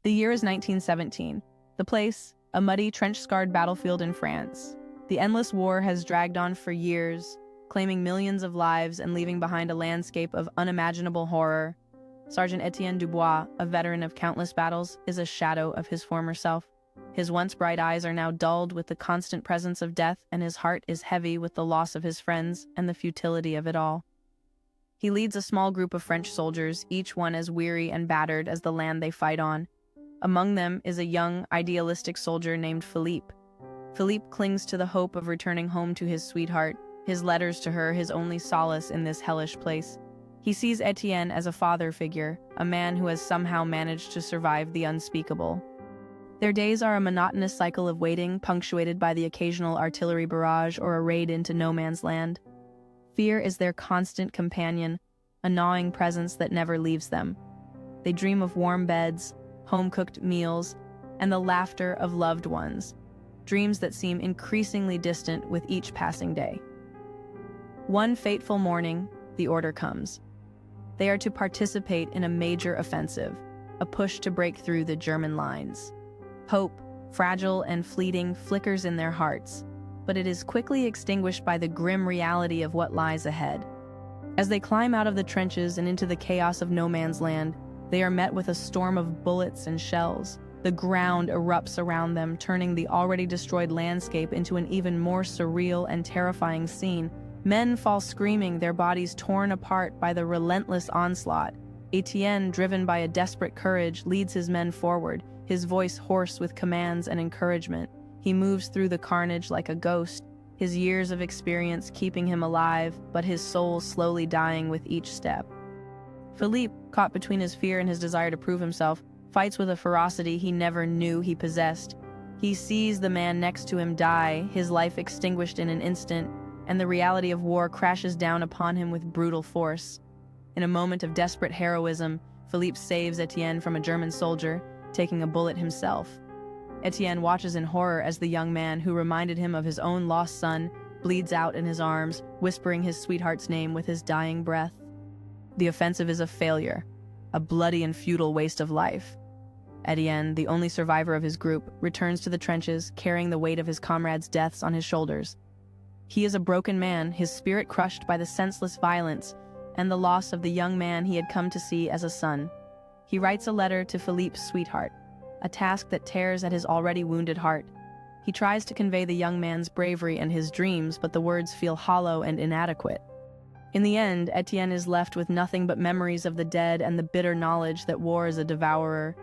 The year is 1917. The place, a muddy, trench-scarred battlefield in France. The endless war has dragged on for years, claiming millions of lives and leaving behind a landscape of unimaginable horror. Sergeant Etienne Dubois, a veteran of countless battles, is a shadow of his former self. His once bright eyes are now dulled with the constant presence of death, and his heart is heavy with the loss of his friends and the futility of it all. He leads a small group of French soldiers, each one as weary and battered as the land they fight on. Among them is a young, idealistic soldier named Philippe. Philippe clings to the hope of returning home to his sweetheart, his letters to her his only solace in this hellish place. He sees Etienne as a father figure, a man who has somehow managed to survive the unspeakable. Their days are a monotonous cycle of waiting, punctuated by the occasional artillery barrage or a raid into no man's land. Fear is their constant companion, a gnawing presence that never leaves them. They dream of warm beds, home-cooked meals, and the laughter of loved ones, dreams that seem increasingly distant with each passing day. One fateful morning, the order comes. They are to participate in a major offensive, a push to break through the German lines. Hope, fragile and fleeting, flickers in their hearts, but it is quickly extinguished by the grim reality of what lies ahead. As they climb out of the trenches and into the chaos of no man's land, they are met with a storm of bullets and shells. The ground erupts around them, turning the already destroyed landscape into an even more surreal and terrifying scene. Men fall screaming, their bodies torn apart by the relentless onslaught. Etienne, driven by a desperate courage, leads his men forward, his voice hoarse with commands and encouragement. He moves through the carnage like a ghost, his years of experience keeping him alive, but his soul slowly dying with each step. Philippe, caught between his fear and his desire to prove himself, fights with a ferocity he never knew he possessed. He sees the man next to him die, his life extinguished in an instant, and the reality of war crashes down upon him with brutal force. In a moment of desperate heroism, Philippe saves Etienne from a German soldier, taking a bullet himself. Etienne watches in horror as the young man, who reminded him of his own lost son, bleeds out in his arms, whispering his sweetheart's name with his dying breath. The offensive is a failure, a bloody and futile waste of life. Etienne, the only survivor of his group, returns to the trenches, carrying the weight of his comrades' deaths on his shoulders. He is a broken man, his spirit crushed by the senseless violence and the loss of the young man he had come to see as a son. He writes a letter to Philippe's sweetheart, a task that tears at his already wounded heart. He tries to convey the young man's bravery and his dreams, but the words feel hollow and inadequate. In the end, Etienne is left with nothing but memories of the dead and the bitter knowledge that war is a devourer,